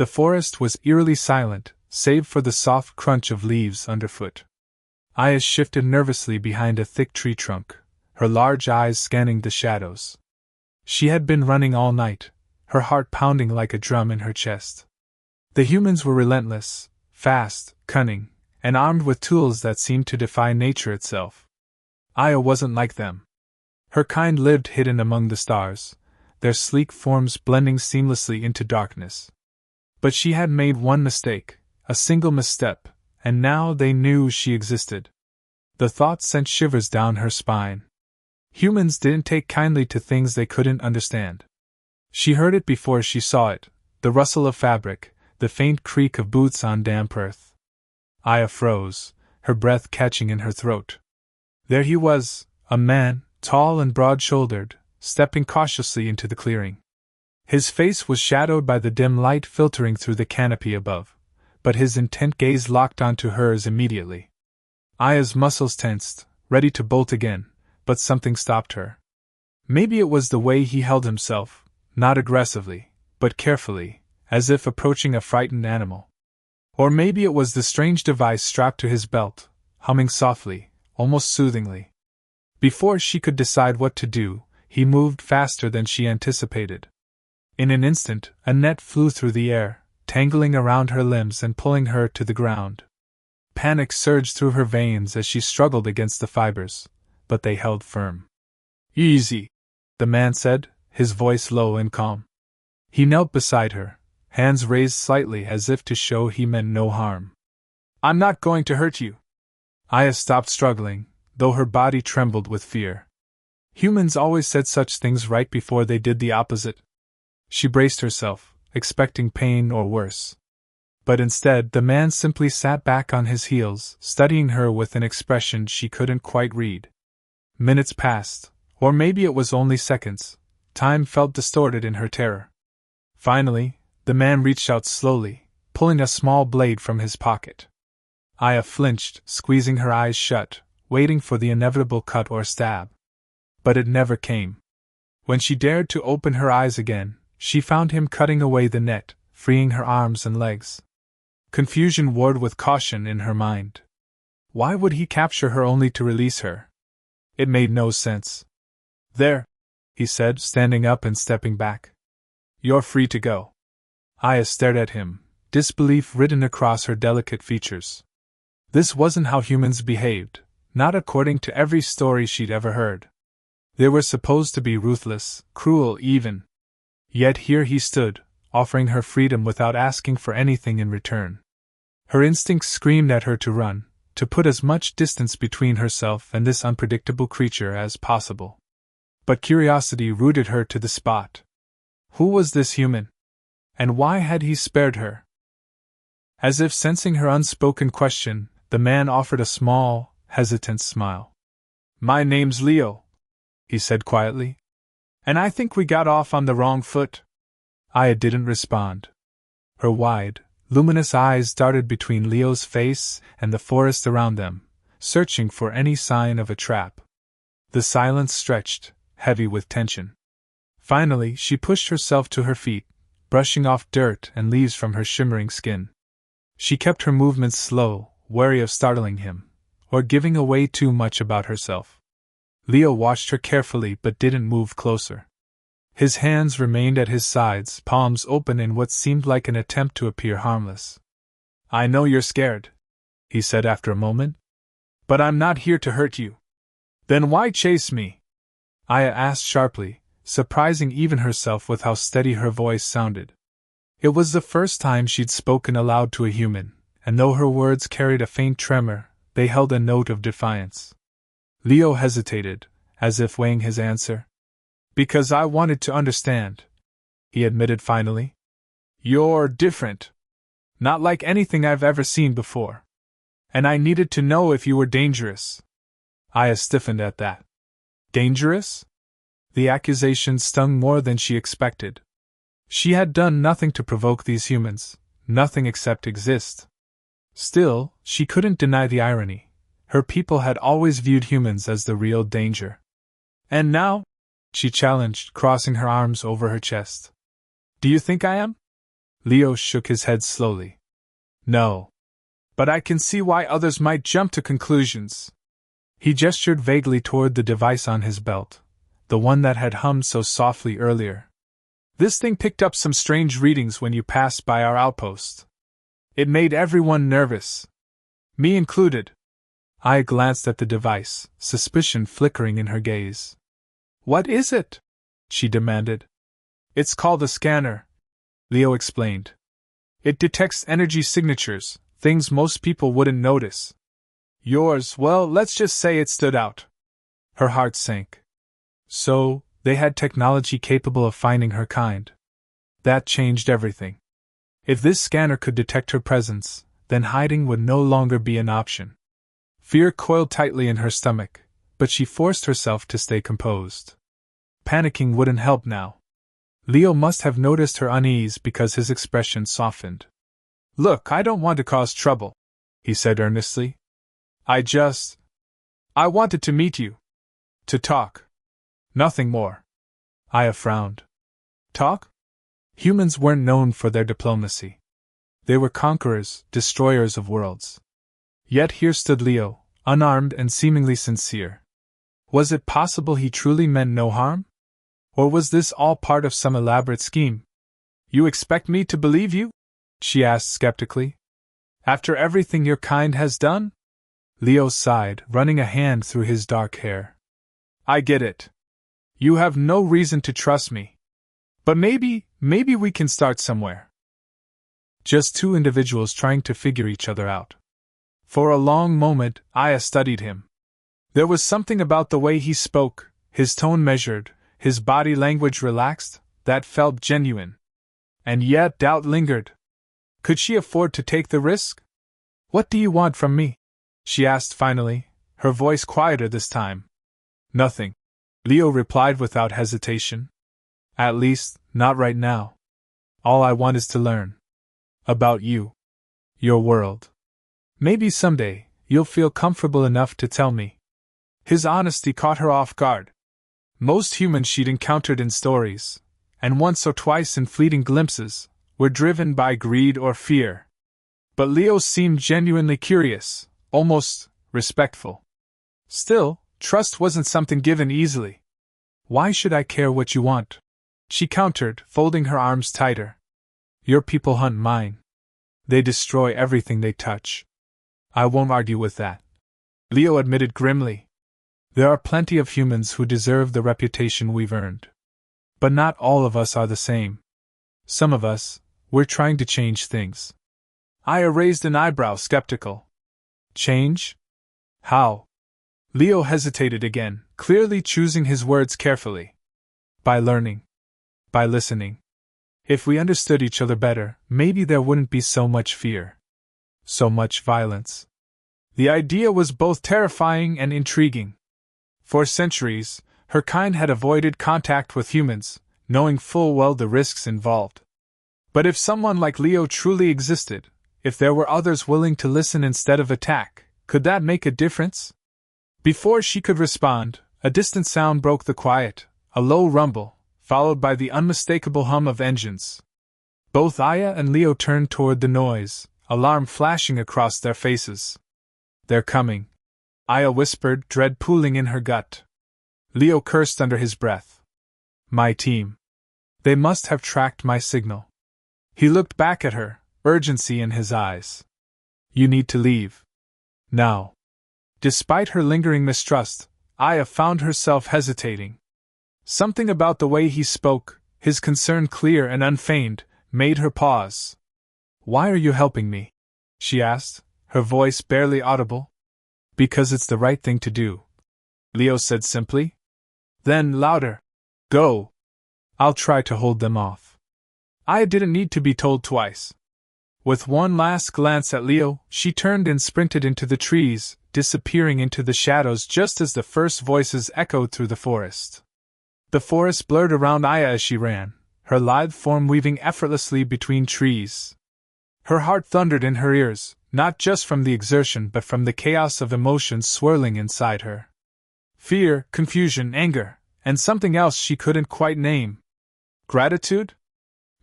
The forest was eerily silent, save for the soft crunch of leaves underfoot. Aya shifted nervously behind a thick tree trunk, her large eyes scanning the shadows. She had been running all night, her heart pounding like a drum in her chest. The humans were relentless, fast, cunning, and armed with tools that seemed to defy nature itself. Aya wasn't like them. Her kind lived hidden among the stars, their sleek forms blending seamlessly into darkness. But she had made one mistake, a single misstep, and now they knew she existed. The thought sent shivers down her spine. Humans didn't take kindly to things they couldn't understand. She heard it before she saw it, the rustle of fabric, the faint creak of boots on damp earth. Aya froze, her breath catching in her throat. There he was, a man, tall and broad-shouldered, stepping cautiously into the clearing. His face was shadowed by the dim light filtering through the canopy above, but his intent gaze locked onto hers immediately. Aya's muscles tensed, ready to bolt again, but something stopped her. Maybe it was the way he held himself, not aggressively, but carefully, as if approaching a frightened animal. Or maybe it was the strange device strapped to his belt, humming softly, almost soothingly. Before she could decide what to do, he moved faster than she anticipated. In an instant, a net flew through the air, tangling around her limbs and pulling her to the ground. Panic surged through her veins as she struggled against the fibers, but they held firm. "Easy," the man said, his voice low and calm. He knelt beside her, hands raised slightly as if to show he meant no harm. "I'm not going to hurt you." Aya stopped struggling, though her body trembled with fear. Humans always said such things right before they did the opposite. She braced herself, expecting pain or worse. But instead, the man simply sat back on his heels, studying her with an expression she couldn't quite read. Minutes passed, or maybe it was only seconds. Time felt distorted in her terror. Finally, the man reached out slowly, pulling a small blade from his pocket. Aya flinched, squeezing her eyes shut, waiting for the inevitable cut or stab. But it never came. When she dared to open her eyes again, she found him cutting away the net, freeing her arms and legs. Confusion warred with caution in her mind. Why would he capture her only to release her? It made no sense. "There," he said, standing up and stepping back. "You're free to go." Aya stared at him, disbelief written across her delicate features. This wasn't how humans behaved, not according to every story she'd ever heard. They were supposed to be ruthless, cruel even. Yet here he stood, offering her freedom without asking for anything in return. Her instincts screamed at her to run, to put as much distance between herself and this unpredictable creature as possible. But curiosity rooted her to the spot. Who was this human? And why had he spared her? As if sensing her unspoken question, the man offered a small, hesitant smile. "My name's Leo," he said quietly. "And I think we got off on the wrong foot." Aya didn't respond. Her wide, luminous eyes darted between Leo's face and the forest around them, searching for any sign of a trap. The silence stretched, heavy with tension. Finally, she pushed herself to her feet, brushing off dirt and leaves from her shimmering skin. She kept her movements slow, wary of startling him, or giving away too much about herself. Leo watched her carefully but didn't move closer. His hands remained at his sides, palms open in what seemed like an attempt to appear harmless. "I know you're scared," he said after a moment. "But I'm not here to hurt you." "Then why chase me?" Aya asked sharply, surprising even herself with how steady her voice sounded. It was the first time she'd spoken aloud to a human, and though her words carried a faint tremor, they held a note of defiance. Leo hesitated, as if weighing his answer. "Because I wanted to understand," he admitted finally. "You're different. Not like anything I've ever seen before. And I needed to know if you were dangerous." Aya stiffened at that. Dangerous? The accusation stung more than she expected. She had done nothing to provoke these humans, nothing except exist. Still, she couldn't deny the irony. Her people had always viewed humans as the real danger. "And now?" she challenged, crossing her arms over her chest. "Do you think I am?" Leo shook his head slowly. No. But I can see why others might jump to conclusions. He gestured vaguely toward the device on his belt, the one that had hummed so softly earlier. This thing picked up some strange readings when you passed by our outpost. It made everyone nervous. Me included. I glanced at the device, suspicion flickering in her gaze. What is it? She demanded. It's called a scanner, Leo explained. It detects energy signatures, things most people wouldn't notice. Yours, well, let's just say it stood out. Her heart sank. So, they had technology capable of finding her kind. That changed everything. If this scanner could detect her presence, then hiding would no longer be an option. Fear coiled tightly in her stomach, but she forced herself to stay composed. Panicking wouldn't help now. Leo must have noticed her unease because his expression softened. Look, I don't want to cause trouble, he said earnestly. I wanted to meet you. To talk. Nothing more. Aya frowned. Talk? Humans weren't known for their diplomacy. They were conquerors, destroyers of worlds. Yet here stood Leo, unarmed and seemingly sincere. Was it possible he truly meant no harm? Or was this all part of some elaborate scheme? You expect me to believe you? She asked skeptically. After everything your kind has done? Leo sighed, running a hand through his dark hair. I get it. You have no reason to trust me. But maybe we can start somewhere. Just two individuals trying to figure each other out. For a long moment, Aya studied him. There was something about the way he spoke, his tone measured, his body language relaxed, that felt genuine. And yet doubt lingered. Could she afford to take the risk? What do you want from me? She asked finally, her voice quieter this time. Nothing, Leo replied without hesitation. At least, not right now. All I want is to learn. About you. Your world. Maybe someday, you'll feel comfortable enough to tell me. His honesty caught her off guard. Most humans she'd encountered in stories, and once or twice in fleeting glimpses, were driven by greed or fear. But Leo seemed genuinely curious, almost respectful. Still, trust wasn't something given easily. Why should I care what you want? She countered, folding her arms tighter. Your people hunt mine. They destroy everything they touch. I won't argue with that. Leo admitted grimly. There are plenty of humans who deserve the reputation we've earned. But not all of us are the same. Some of us, we're trying to change things. Aya raised an eyebrow, skeptical. Change? How? Leo hesitated again, clearly choosing his words carefully. By learning. By listening. If we understood each other better, maybe there wouldn't be so much fear. So much violence. The idea was both terrifying and intriguing. For centuries, her kind had avoided contact with humans, knowing full well the risks involved. But if someone like Leo truly existed, if there were others willing to listen instead of attack, could that make a difference? Before she could respond, a distant sound broke the quiet, a low rumble, followed by the unmistakable hum of engines. Both Aya and Leo turned toward the noise, alarm flashing across their faces. They're coming, Aya whispered, dread pooling in her gut. Leo cursed under his breath. My team. They must have tracked my signal. He looked back at her, urgency in his eyes. You need to leave. Now. Despite her lingering mistrust, Aya found herself hesitating. Something about the way he spoke, his concern clear and unfeigned, made her pause. Why are you helping me? She asked, her voice barely audible. Because it's the right thing to do, Leo said simply. Then louder. Go. I'll try to hold them off. Aya didn't need to be told twice. With one last glance at Leo, she turned and sprinted into the trees, disappearing into the shadows just as the first voices echoed through the forest. The forest blurred around Aya as she ran, her lithe form weaving effortlessly between trees. Her heart thundered in her ears, not just from the exertion but from the chaos of emotions swirling inside her. Fear, confusion, anger, and something else she couldn't quite name. Gratitude?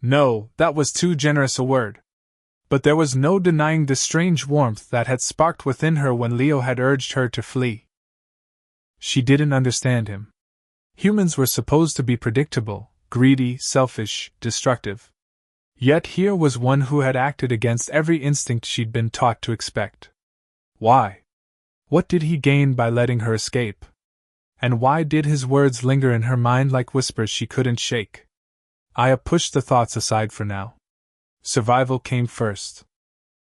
No, that was too generous a word. But there was no denying the strange warmth that had sparked within her when Leo had urged her to flee. She didn't understand him. Humans were supposed to be predictable, greedy, selfish, destructive. Yet here was one who had acted against every instinct she'd been taught to expect. Why? What did he gain by letting her escape? And why did his words linger in her mind like whispers she couldn't shake? Aya pushed the thoughts aside for now. Survival came first.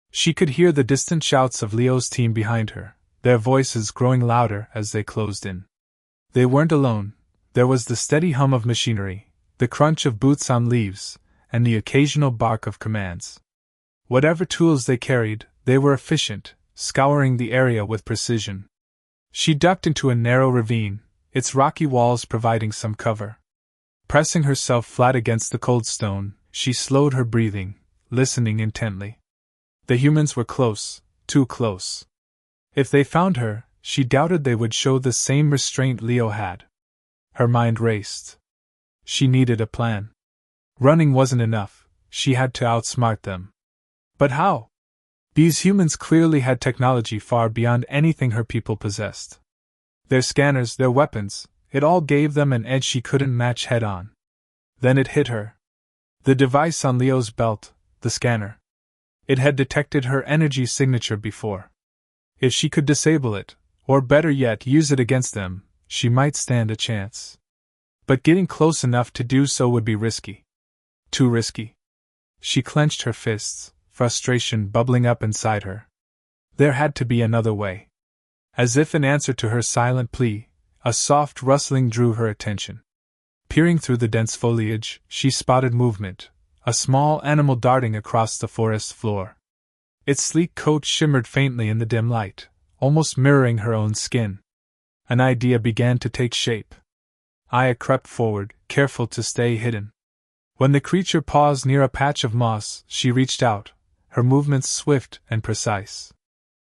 She could hear the distant shouts of Leo's team behind her, their voices growing louder as they closed in. They weren't alone. There was the steady hum of machinery, the crunch of boots on leaves, and the occasional bark of commands. Whatever tools they carried, they were efficient, scouring the area with precision. She ducked into a narrow ravine, its rocky walls providing some cover. Pressing herself flat against the cold stone, she slowed her breathing, listening intently. The humans were close, too close. If they found her, she doubted they would show the same restraint Leo had. Her mind raced. She needed a plan. Running wasn't enough, she had to outsmart them. But how? These humans clearly had technology far beyond anything her people possessed. Their scanners, their weapons, it all gave them an edge she couldn't match head-on. Then it hit her. The device on Leo's belt, the scanner. It had detected her energy signature before. If she could disable it, or better yet use it against them, she might stand a chance. But getting close enough to do so would be risky. Too risky. She clenched her fists, frustration bubbling up inside her. There had to be another way. As if in answer to her silent plea, a soft rustling drew her attention. Peering through the dense foliage, she spotted movement, a small animal darting across the forest floor. Its sleek coat shimmered faintly in the dim light, almost mirroring her own skin. An idea began to take shape. Aya crept forward, careful to stay hidden. When the creature paused near a patch of moss, she reached out, her movements swift and precise.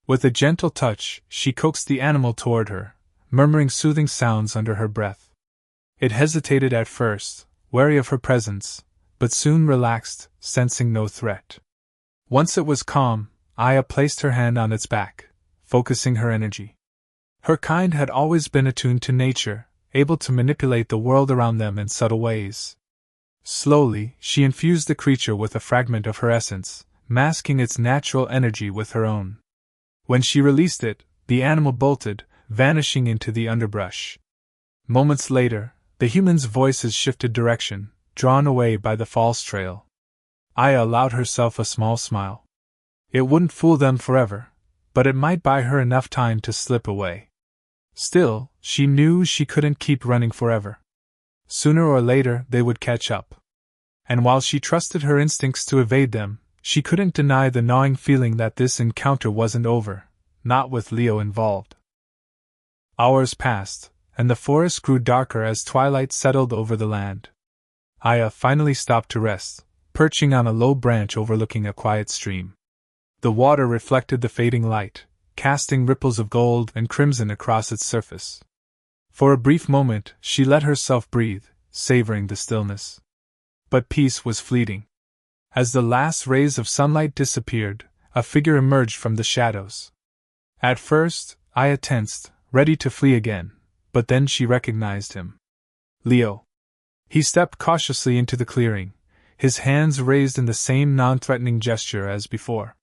With a gentle touch, she coaxed the animal toward her, murmuring soothing sounds under her breath. It hesitated at first, wary of her presence, but soon relaxed, sensing no threat. Once it was calm, Aya placed her hand on its back, focusing her energy. Her kind had always been attuned to nature, able to manipulate the world around them in subtle ways. Slowly, she infused the creature with a fragment of her essence, masking its natural energy with her own. When she released it, the animal bolted, vanishing into the underbrush. Moments later, the humans' voices shifted direction, drawn away by the false trail. Aya allowed herself a small smile. It wouldn't fool them forever, but it might buy her enough time to slip away. Still, she knew she couldn't keep running forever. Sooner or later they would catch up. And while she trusted her instincts to evade them, she couldn't deny the gnawing feeling that this encounter wasn't over, not with Leo involved. Hours passed, and the forest grew darker as twilight settled over the land. Aya finally stopped to rest, perching on a low branch overlooking a quiet stream. The water reflected the fading light, casting ripples of gold and crimson across its surface. For a brief moment, she let herself breathe, savoring the stillness. But peace was fleeting. As the last rays of sunlight disappeared, a figure emerged from the shadows. At first, Aya tensed, ready to flee again, but then she recognized him. Leo. He stepped cautiously into the clearing, his hands raised in the same non-threatening gesture as before.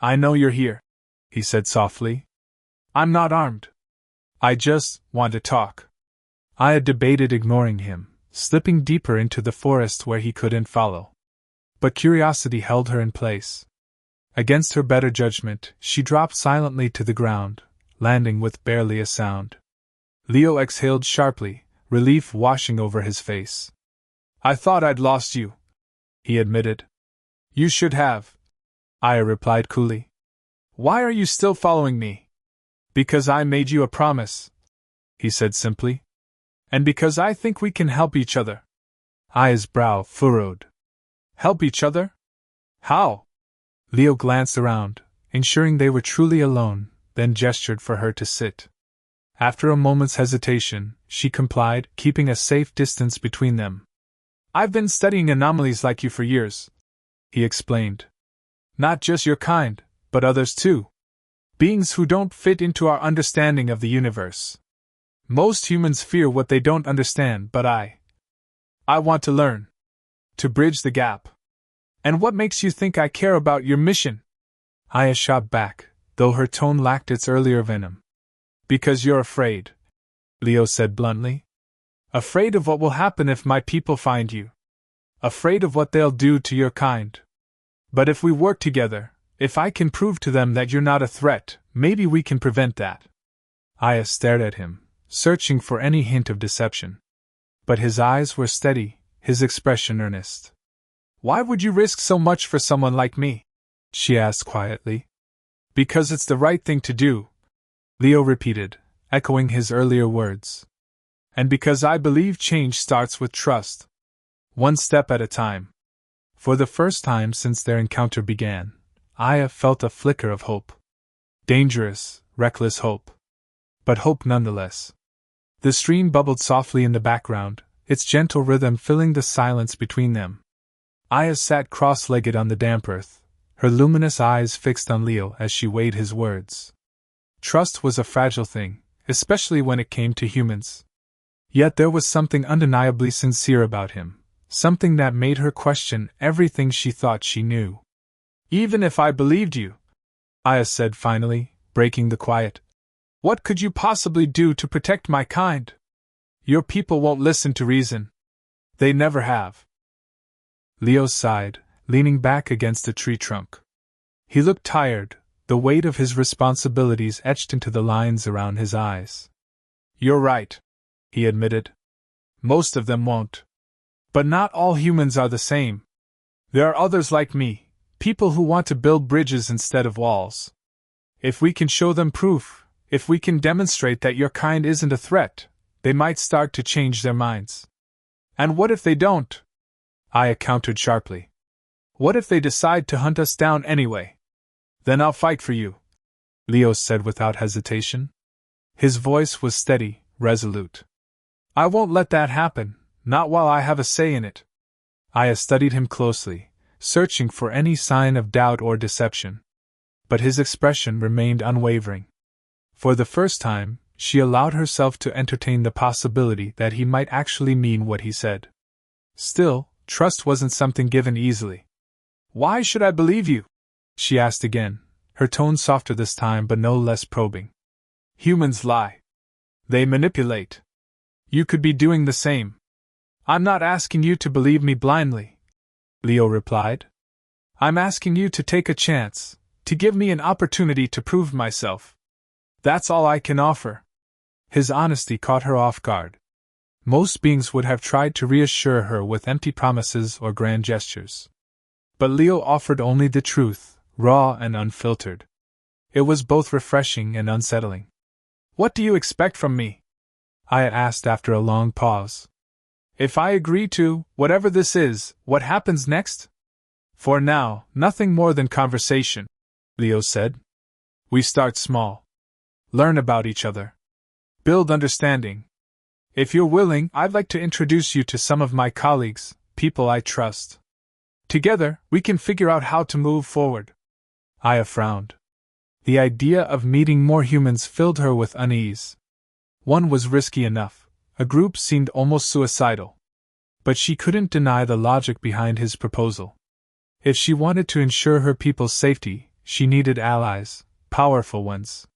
"I know you're here," he said softly. "I'm not armed. I just want to talk." Aya debated ignoring him, slipping deeper into the forest where he couldn't follow. But curiosity held her in place. Against her better judgment, she dropped silently to the ground, landing with barely a sound. Leo exhaled sharply, relief washing over his face. "I thought I'd lost you," he admitted. "You should have," Aya replied coolly. "Why are you still following me?" "Because I made you a promise," he said simply. "And because I think we can help each other." Aya's brow furrowed. "Help each other? How?" Leo glanced around, ensuring they were truly alone, then gestured for her to sit. After a moment's hesitation, she complied, keeping a safe distance between them. I've been studying anomalies like you for years, he explained. Not just your kind, but others too. Beings who don't fit into our understanding of the universe. Most humans fear what they don't understand, but I want to learn. To bridge the gap. And what makes you think I care about your mission? Aya shot back, though her tone lacked its earlier venom. Because you're afraid, Leo said bluntly. Afraid of what will happen if my people find you. Afraid of what they'll do to your kind. But if we work together, if I can prove to them that you're not a threat, maybe we can prevent that. Aya stared at him, searching for any hint of deception. But his eyes were steady, his expression earnest. Why would you risk so much for someone like me? She asked quietly. Because it's the right thing to do, Leo repeated, echoing his earlier words. And because I believe change starts with trust. One step at a time. For the first time since their encounter began, Aya felt a flicker of hope. Dangerous, reckless hope. But hope nonetheless. The stream bubbled softly in the background, its gentle rhythm filling the silence between them. Aya sat cross-legged on the damp earth, her luminous eyes fixed on Leo as she weighed his words. Trust was a fragile thing, especially when it came to humans. Yet there was something undeniably sincere about him, something that made her question everything she thought she knew. Even if I believed you, Aya said finally, breaking the quiet, what could you possibly do to protect my kind? Your people won't listen to reason. They never have. Leo sighed, leaning back against a tree trunk. He looked tired, the weight of his responsibilities etched into the lines around his eyes. You're right, he admitted. Most of them won't. But not all humans are the same. There are others like me, people who want to build bridges instead of walls. If we can show them proof, if we can demonstrate that your kind isn't a threat, they might start to change their minds. And what if they don't? Aya countered sharply. What if they decide to hunt us down anyway? Then I'll fight for you, Leo said without hesitation. His voice was steady, resolute. I won't let that happen, not while I have a say in it. Aya studied him closely, searching for any sign of doubt or deception. But his expression remained unwavering. For the first time, she allowed herself to entertain the possibility that he might actually mean what he said. Still, trust wasn't something given easily. Why should I believe you? She asked again, her tone softer this time but no less probing. Humans lie. They manipulate. You could be doing the same. I'm not asking you to believe me blindly, Leo replied. I'm asking you to take a chance, to give me an opportunity to prove myself. That's all I can offer. His honesty caught her off guard. Most beings would have tried to reassure her with empty promises or grand gestures. But Leo offered only the truth, raw and unfiltered. It was both refreshing and unsettling. What do you expect from me? Aya asked after a long pause. If I agree to whatever this is, what happens next? For now, nothing more than conversation, Leo said. We start small. Learn about each other. Build understanding. If you're willing, I'd like to introduce you to some of my colleagues, people I trust. Together, we can figure out how to move forward. Aya frowned. The idea of meeting more humans filled her with unease. One was risky enough, a group seemed almost suicidal. But she couldn't deny the logic behind his proposal. If she wanted to ensure her people's safety, she needed allies, powerful ones.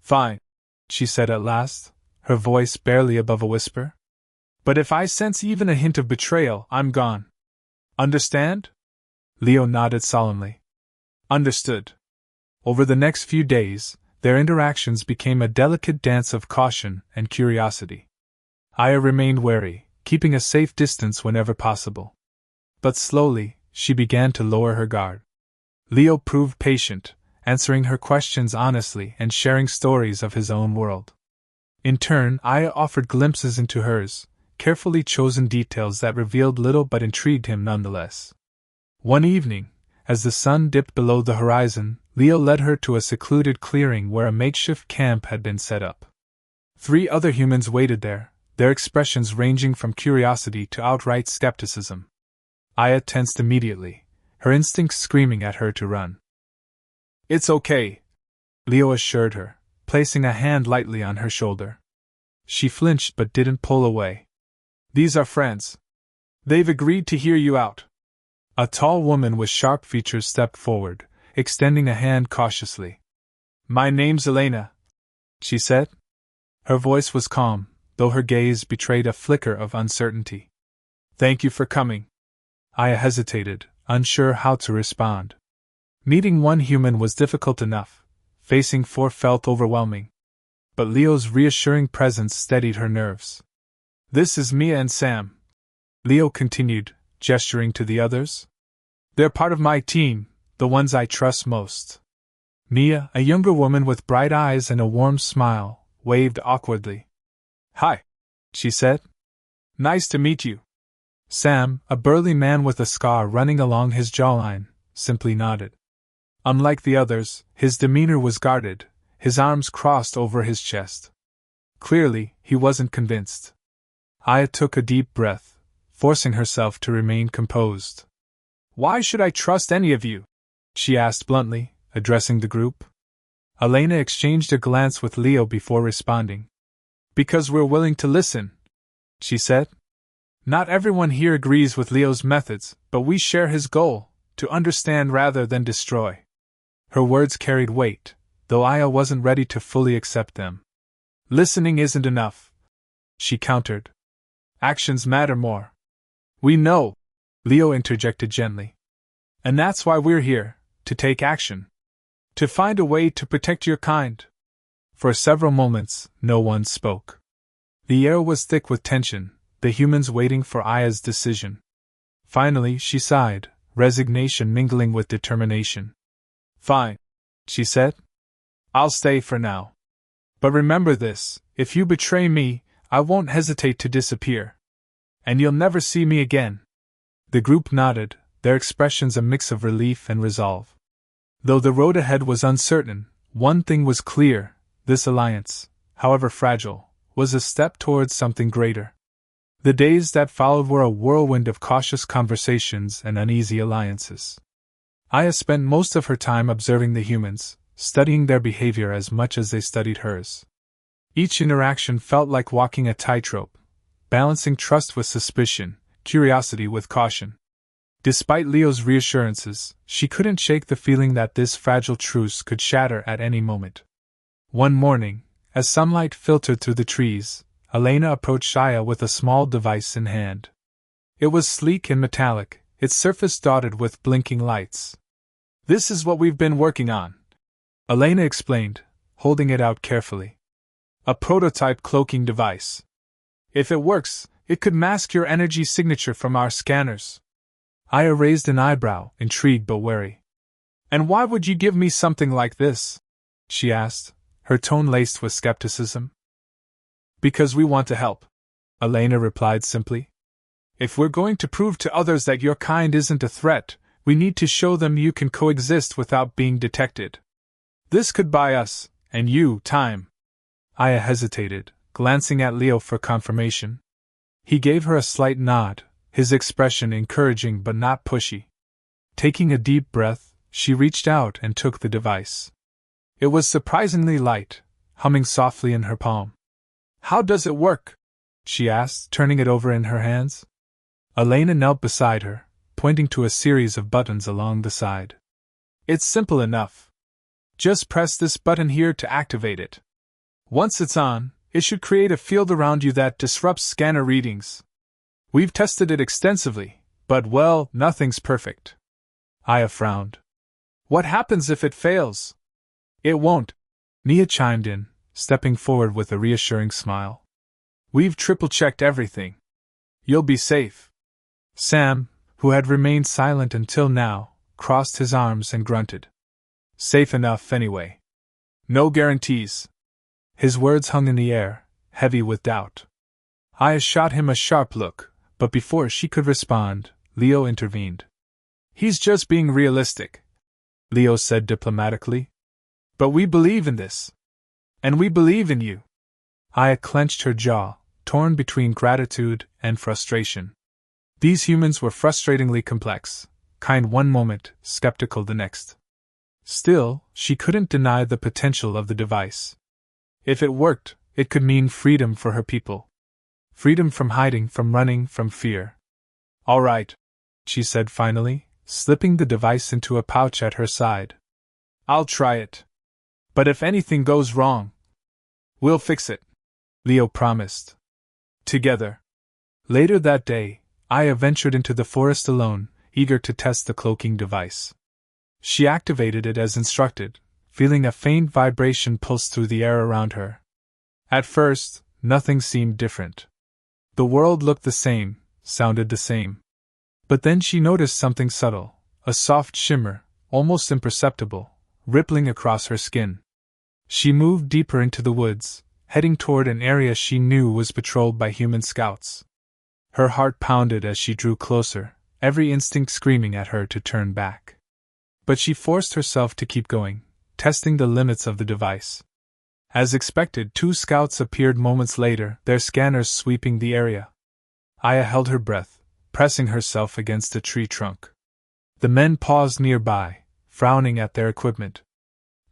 Fine, she said at last, her voice barely above a whisper. But if I sense even a hint of betrayal, I'm gone. Understand? Leo nodded solemnly. Understood. Over the next few days, their interactions became a delicate dance of caution and curiosity. Aya remained wary, keeping a safe distance whenever possible. But slowly, she began to lower her guard. Leo proved patient, answering her questions honestly and sharing stories of his own world. In turn, Aya offered glimpses into hers, carefully chosen details that revealed little but intrigued him nonetheless. One evening, as the sun dipped below the horizon, Leo led her to a secluded clearing where a makeshift camp had been set up. 3 other humans waited there, their expressions ranging from curiosity to outright skepticism. Aya tensed immediately, her instincts screaming at her to run. "It's okay," Leo assured her, placing a hand lightly on her shoulder. She flinched but didn't pull away. "These are friends. They've agreed to hear you out." A tall woman with sharp features stepped forward, extending a hand cautiously. "My name's Elena," she said. Her voice was calm, though her gaze betrayed a flicker of uncertainty. "Thank you for coming." Aya hesitated, unsure how to respond. Meeting one human was difficult enough, facing four felt overwhelming. But Leo's reassuring presence steadied her nerves. "This is Mia and Sam," Leo continued, gesturing to the others. "They're part of my team, the ones I trust most." Mia, a younger woman with bright eyes and a warm smile, waved awkwardly. "Hi," she said. "Nice to meet you." Sam, a burly man with a scar running along his jawline, simply nodded. Unlike the others, his demeanor was guarded, his arms crossed over his chest. Clearly, he wasn't convinced. Aya took a deep breath, forcing herself to remain composed. "Why should I trust any of you?" she asked bluntly, addressing the group. Elena exchanged a glance with Leo before responding. "Because we're willing to listen," she said. "Not everyone here agrees with Leo's methods, but we share his goal, to understand rather than destroy." Her words carried weight, though Aya wasn't ready to fully accept them. "Listening isn't enough," she countered. "Actions matter more." "We know," Leo interjected gently. "And that's why we're here, to take action. To find a way to protect your kind." For several moments, no one spoke. The air was thick with tension, the humans waiting for Aya's decision. Finally, she sighed, resignation mingling with determination. "Fine," she said. "I'll stay for now. But remember this, if you betray me, I won't hesitate to disappear. And you'll never see me again." The group nodded, their expressions a mix of relief and resolve. Though the road ahead was uncertain, one thing was clear: this alliance, however fragile, was a step towards something greater. The days that followed were a whirlwind of cautious conversations and uneasy alliances. Aya spent most of her time observing the humans, studying their behavior as much as they studied hers. Each interaction felt like walking a tightrope, balancing trust with suspicion, curiosity with caution. Despite Leo's reassurances, she couldn't shake the feeling that this fragile truce could shatter at any moment. One morning, as sunlight filtered through the trees, Elena approached Aya with a small device in hand. It was sleek and metallic, its surface dotted with blinking lights. "This is what we've been working on," Elena explained, holding it out carefully. "A prototype cloaking device. If it works, it could mask your energy signature from our scanners." Aya raised an eyebrow, intrigued but wary. "And why would you give me something like this?" she asked, her tone laced with skepticism. "Because we want to help," Elena replied simply. "If we're going to prove to others that your kind isn't a threat, we need to show them you can coexist without being detected. This could buy us, and you, time." Aya hesitated, glancing at Leo for confirmation. He gave her a slight nod, his expression encouraging but not pushy. Taking a deep breath, she reached out and took the device. It was surprisingly light, humming softly in her palm. "How does it work?" she asked, turning it over in her hands. Elena knelt beside her, pointing to a series of buttons along the side. "It's simple enough. Just press this button here to activate it. Once it's on, it should create a field around you that disrupts scanner readings. We've tested it extensively, but well, nothing's perfect." Aya frowned. "What happens if it fails?" "It won't," Mia chimed in, stepping forward with a reassuring smile. "We've triple-checked everything. You'll be safe." Sam, who had remained silent until now, crossed his arms and grunted. "Safe enough, anyway. No guarantees." His words hung in the air, heavy with doubt. Aya shot him a sharp look, but before she could respond, Leo intervened. "He's just being realistic," Leo said diplomatically. "But we believe in this. And we believe in you." Aya clenched her jaw, torn between gratitude and frustration. These humans were frustratingly complex, kind one moment, skeptical the next. Still, she couldn't deny the potential of the device. If it worked, it could mean freedom for her people. Freedom from hiding, from running, from fear. "All right," she said finally, slipping the device into a pouch at her side. "I'll try it. But if anything goes wrong, we'll fix it," Leo promised. Together. Later that day, Aya ventured into the forest alone, eager to test the cloaking device. She activated it as instructed, feeling a faint vibration pulse through the air around her. At first, nothing seemed different. The world looked the same, sounded the same. But then she noticed something subtle, a soft shimmer, almost imperceptible, rippling across her skin. She moved deeper into the woods, heading toward an area she knew was patrolled by human scouts. Her heart pounded as she drew closer, every instinct screaming at her to turn back. But she forced herself to keep going, testing the limits of the device. As expected, 2 scouts appeared moments later, their scanners sweeping the area. Aya held her breath, pressing herself against a tree trunk. The men paused nearby, frowning at their equipment.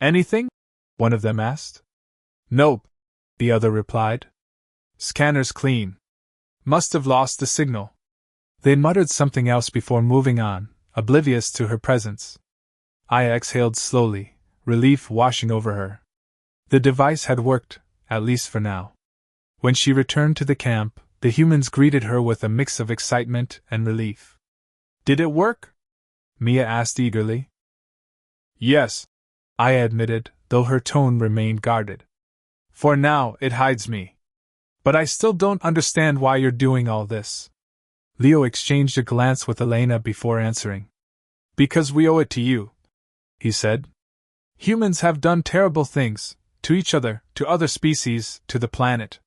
"Anything?" one of them asked. "Nope," the other replied. "Scanner's clean. Must have lost the signal." They muttered something else before moving on, oblivious to her presence. Aya exhaled slowly, relief washing over her. The device had worked, at least for now. When she returned to the camp, the humans greeted her with a mix of excitement and relief. "Did it work?" Mia asked eagerly. "Yes," Aya admitted, though her tone remained guarded. "For now, it hides me. But I still don't understand why you're doing all this." Leo exchanged a glance with Elena before answering. "Because we owe it to you," he said. "Humans have done terrible things, to each other, to other species, to the planet.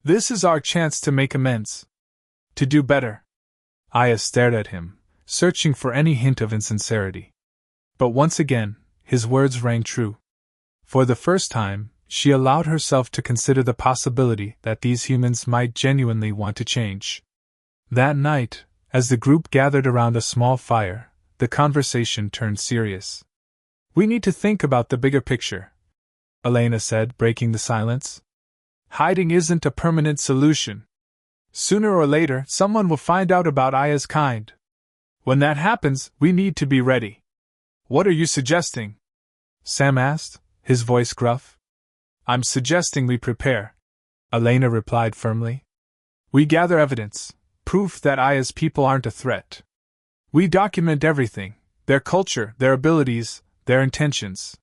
This is our chance to make amends. To do better." Aya stared at him, searching for any hint of insincerity. But once again, his words rang true. For the first time, she allowed herself to consider the possibility that these humans might genuinely want to change. That night, as the group gathered around a small fire, the conversation turned serious. "We need to think about the bigger picture," Elena said, breaking the silence. "Hiding isn't a permanent solution. Sooner or later, someone will find out about Aya's kind. When that happens, we need to be ready." "What are you suggesting?" Sam asked, his voice gruff. "I'm suggesting we prepare," Elena replied firmly. "We gather evidence, proof that Aya's people aren't a threat. We document everything, their culture, their abilities, their intentions.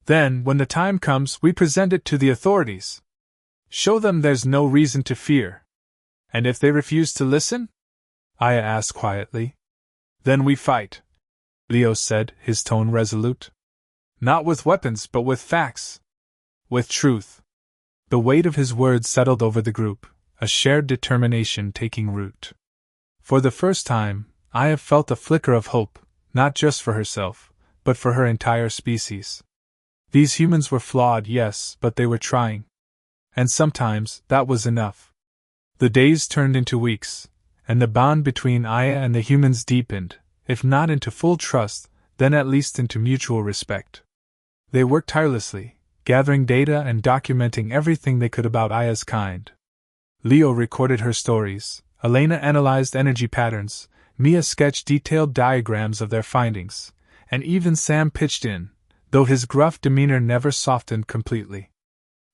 Then, when the time comes, we present it to the authorities. Show them there's no reason to fear. And if they refuse to listen?" Aya asked quietly. "Then we fight," Leo said, his tone resolute. "Not with weapons, but with facts. With truth." The weight of his words settled over the group, a shared determination taking root. For the first time, Aya felt a flicker of hope, not just for herself, but for her entire species. These humans were flawed, yes, but they were trying. And sometimes, that was enough. The days turned into weeks, and the bond between Aya and the humans deepened, if not into full trust, then at least into mutual respect. They worked tirelessly, gathering data and documenting everything they could about Aya's kind. Leo recorded her stories, Elena analyzed energy patterns, Mia sketched detailed diagrams of their findings, and even Sam pitched in, though his gruff demeanor never softened completely.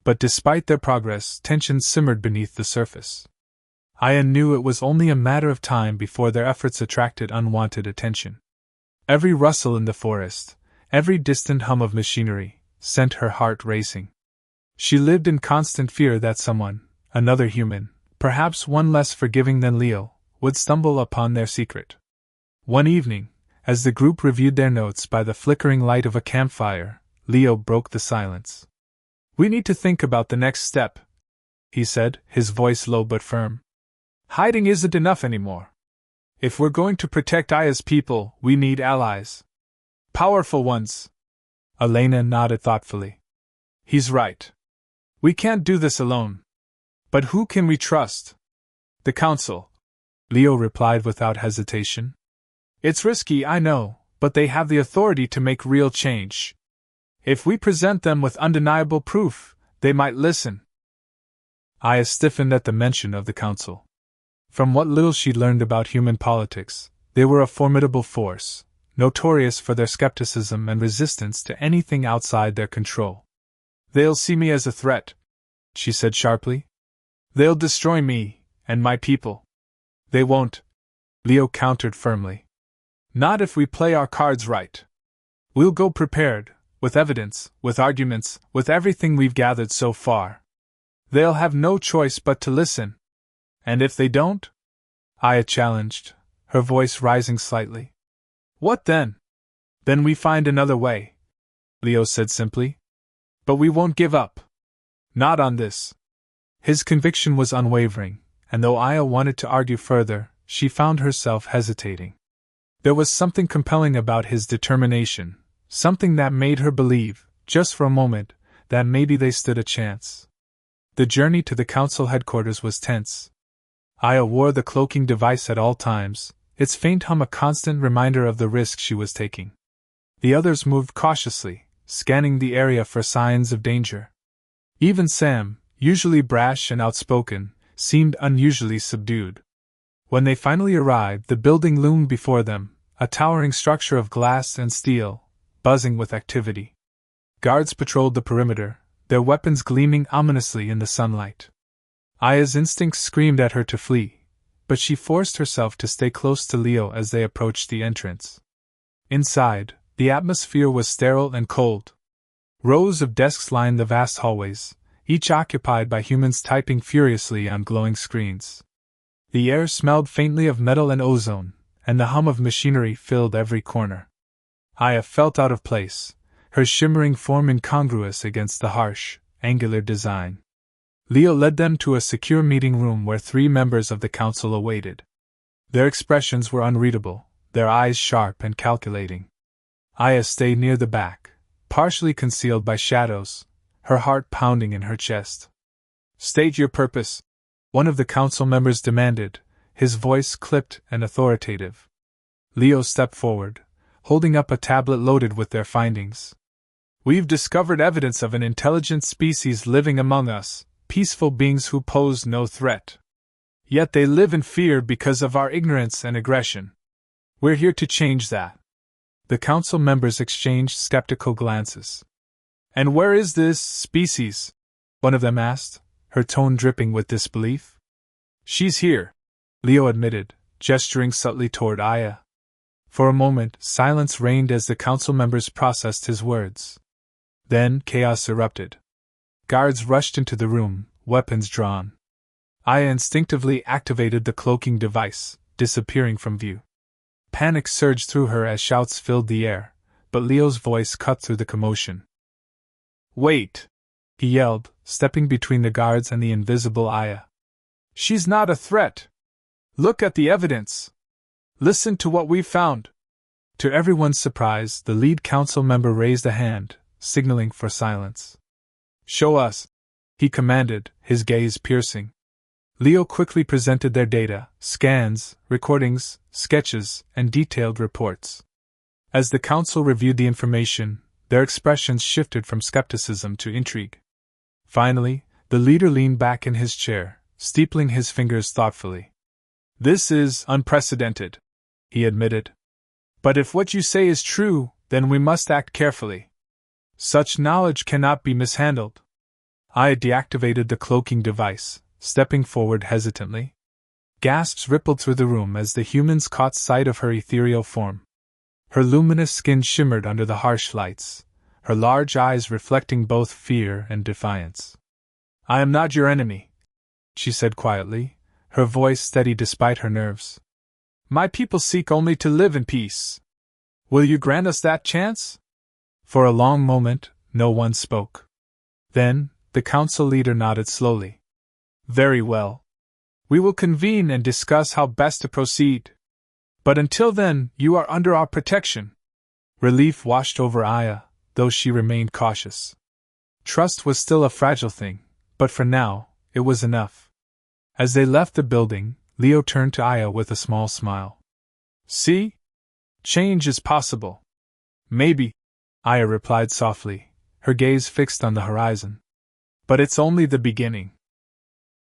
But despite their progress, tension simmered beneath the surface. Aya knew it was only a matter of time before their efforts attracted unwanted attention. Every rustle in the forest, every distant hum of machinery, sent her heart racing. She lived in constant fear that someone, another human, perhaps one less forgiving than Leo, would stumble upon their secret. One evening, as the group reviewed their notes by the flickering light of a campfire, Leo broke the silence. "We need to think about the next step," he said, his voice low but firm. "Hiding isn't enough anymore. If we're going to protect Aya's people, we need allies. Powerful ones." Elena nodded thoughtfully. "He's right. We can't do this alone. But who can we trust? The Council, Leo replied without hesitation. It's risky, I know, but they have the authority to make real change. If we present them with undeniable proof, they might listen. Aya stiffened at the mention of the Council. From what little she'd learned about human politics, they were a formidable force, notorious for their skepticism and resistance to anything outside their control. They'll see me as a threat, she said sharply. They'll destroy me, and my people. They won't, Leo countered firmly. Not if we play our cards right. We'll go prepared, with evidence, with arguments, with everything we've gathered so far. They'll have no choice but to listen. And if they don't? Aya challenged, her voice rising slightly. What then? Then we find another way, Leo said simply. But we won't give up. Not on this. His conviction was unwavering, and though Aya wanted to argue further, she found herself hesitating. There was something compelling about his determination, something that made her believe, just for a moment, that maybe they stood a chance. The journey to the Council headquarters was tense. Aya wore the cloaking device at all times, its faint hum a constant reminder of the risk she was taking. The others moved cautiously, scanning the area for signs of danger. Even Sam, usually brash and outspoken, seemed unusually subdued. When they finally arrived, the building loomed before them, a towering structure of glass and steel, buzzing with activity. Guards patrolled the perimeter, their weapons gleaming ominously in the sunlight. Aya's instincts screamed at her to flee, but she forced herself to stay close to Leo as they approached the entrance. Inside, the atmosphere was sterile and cold. Rows of desks lined the vast hallways, each occupied by humans typing furiously on glowing screens. The air smelled faintly of metal and ozone, and the hum of machinery filled every corner. Aya felt out of place, her shimmering form incongruous against the harsh, angular design. Leo led them to a secure meeting room where 3 members of the Council awaited. Their expressions were unreadable, their eyes sharp and calculating. Aya stayed near the back, partially concealed by shadows, her heart pounding in her chest. State your purpose, one of the Council members demanded, his voice clipped and authoritative. Leo stepped forward, holding up a tablet loaded with their findings. We've discovered evidence of an intelligent species living among us, peaceful beings who pose no threat. Yet they live in fear because of our ignorance and aggression. We're here to change that. The Council members exchanged skeptical glances. And where is this species? One of them asked, her tone dripping with disbelief. She's here, Leo admitted, gesturing subtly toward Aya. For a moment, silence reigned as the Council members processed his words. Then chaos erupted. Guards rushed into the room, weapons drawn. Aya instinctively activated the cloaking device, disappearing from view. Panic surged through her as shouts filled the air, but Leo's voice cut through the commotion. Wait! He yelled, stepping between the guards and the invisible Aya. She's not a threat! Look at the evidence! Listen to what we've found! To everyone's surprise, the lead Council member raised a hand, signaling for silence. Show us, he commanded, his gaze piercing. Leo quickly presented their data, scans, recordings, sketches, and detailed reports. As the Council reviewed the information, their expressions shifted from skepticism to intrigue. Finally, the leader leaned back in his chair, steepling his fingers thoughtfully. This is unprecedented, he admitted. But if what you say is true, then we must act carefully. Such knowledge cannot be mishandled. I deactivated the cloaking device, stepping forward hesitantly. Gasps rippled through the room as the humans caught sight of her ethereal form. Her luminous skin shimmered under the harsh lights, her large eyes reflecting both fear and defiance. I am not your enemy, she said quietly, her voice steady despite her nerves. My people seek only to live in peace. Will you grant us that chance? For a long moment, no one spoke. Then, the Council leader nodded slowly. Very well. We will convene and discuss how best to proceed. But until then, you are under our protection. Relief washed over Aya, though she remained cautious. Trust was still a fragile thing, but for now, It was enough. As they left the building, Leo turned to Aya with a small smile. See? Change is possible. Maybe, Aya replied softly, her gaze fixed on the horizon. But it's only the beginning.